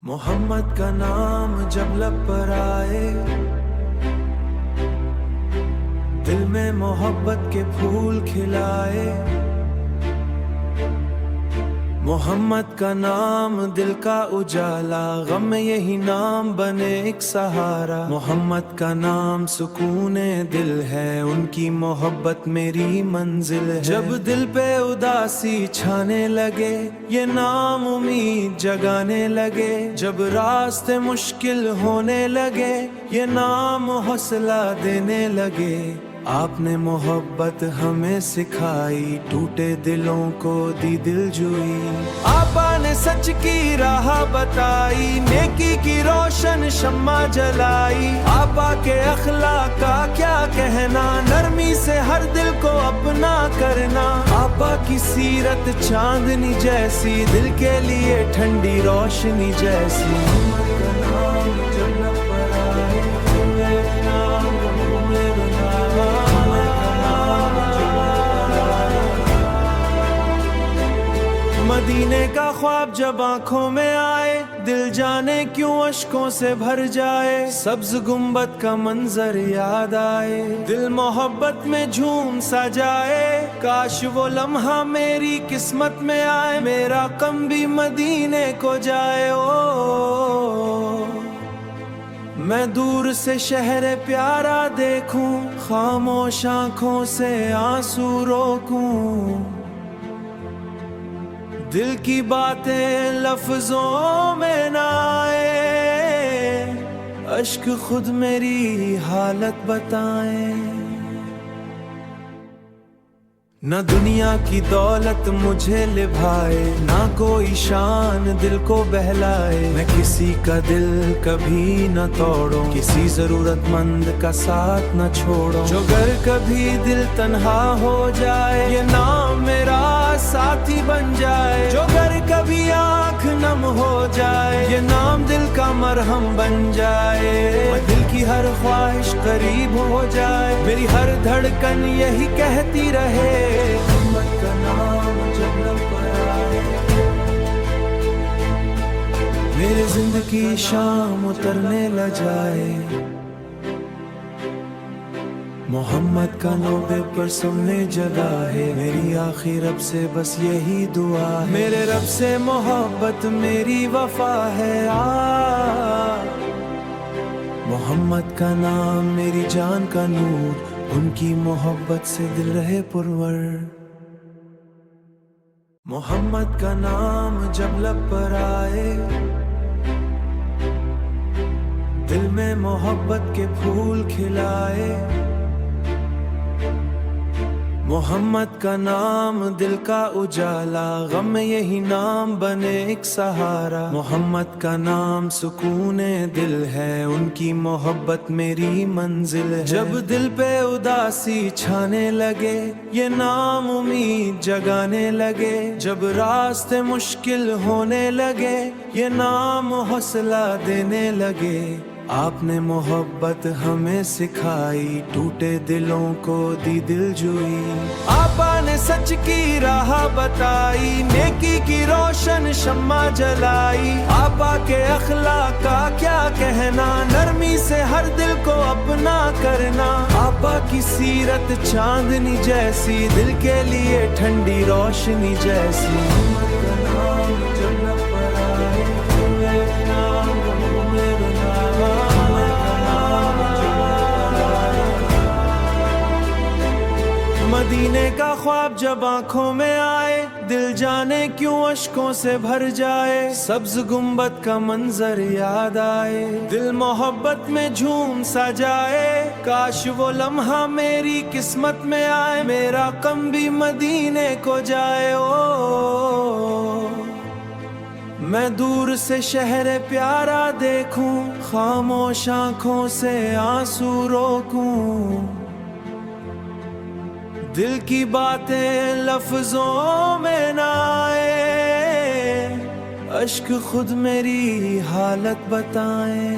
محمد کا نام جب لب پر آئے، دل میں محبت کے پھول کھلائے۔ محمد کا نام دل کا اجالا، غم میں یہی نام بنے ایک سہارا۔ محمد کا نام سکون دل ہے، ان کی محبت میری منزل ہے۔ جب دل پہ اداسی چھانے لگے، یہ نام امید جگانے لگے۔ جب راستے مشکل ہونے لگے، یہ نام حوصلہ دینے لگے۔ آپ نے محبت ہمیں سکھائی، ٹوٹے دلوں کو دی دل جوئی۔ آپا نے سچ کی راہ بتائی، نیکی کی روشن شمع جلائی۔ آپا کے اخلاق کا کیا کہنا، نرمی سے ہر دل کو اپنا کرنا۔ آپا کی سیرت چاندنی جیسی، دل کے لیے ٹھنڈی روشنی جیسی۔ مدینے کا خواب جب آنکھوں میں آئے، دل جانے کیوں اشکوں سے بھر جائے۔ سبز گنبد کا منظر یاد آئے، دل محبت میں جھوم سا جائے۔ کاش وہ لمحہ میری قسمت میں آئے، میرا غم بھی مدینے کو جائے۔ میں دور سے شہر پیارا دیکھوں، خاموش آنکھوں سے آنسو روکوں۔ دل کی باتیں لفظوں میں نہ آئے، اشک خود میری حالت بتائیں۔ نہ دنیا کی دولت مجھے لبھائے، نہ کوئی شان دل کو بہلائے۔ میں کسی کا دل کبھی نہ توڑوں، کسی ضرورت مند کا ساتھ نہ چھوڑوں۔ جو گر کبھی دل تنہا ہو جائے، یہ نام میرا ساتھی بن جائے۔ جو گر کبھی آنکھ نم ہو جائے، یہ نام دل کا مرہم بن جائے۔ دل کی ہر خواہش قریب ہو جائے، میری ہر دھڑکن یہی کہتی رہے۔ محمد کا نام جب لب پر آئے، میری زندگی شام اترنے لجائے۔ محمد کا نوبے پر سامنے جگہ ہے، میری آخر رب سے بس یہی دعا ہے۔ میرے رب سے محبت میری وفا ہے۔ محمد کا نام میری جان کا نور، ان کی محبت سے دل رہے پرور۔ محمد کا نام جب لب پر آئے، دل میں محبت کے پھول کھلائے۔ محمد کا نام دل کا اجالا، غم میں یہی نام بنے ایک سہارا۔ محمد کا نام سکون دل ہے، ان کی محبت میری منزل ہے۔ جب دل پہ اداسی چھانے لگے، یہ نام امید جگانے لگے۔ جب راستے مشکل ہونے لگے، یہ نام حوصلہ دینے لگے۔ آپ نے محبت ہمیں سکھائی، ٹوٹے دلوں کو دی دل جوئی۔ آپا نے سچ کی راہ بتائی، نیکی کی روشن شمع جلائی۔ آپا کے اخلاق کا کیا کہنا، نرمی سے ہر دل کو اپنا کرنا۔ آپا کی سیرت چاندنی جیسی، دل کے لیے ٹھنڈی روشنی جیسی۔ مدینے کا خواب جب آنکھوں میں آئے، دل جانے کیوں اشکوں سے بھر جائے۔ سبز گنبد کا منظر یاد آئے، دل محبت میں جھوم سا جائے۔ کاش وہ لمحہ میری قسمت میں آئے، میرا غم بھی مدینے کو جائے۔ میں دور سے شہر پیارا دیکھوں، خاموش آنکھوں سے آنسو روکوں۔ دل کی باتیں لفظوں میں نہ آئے، اشک خود میری حالت بتائیں۔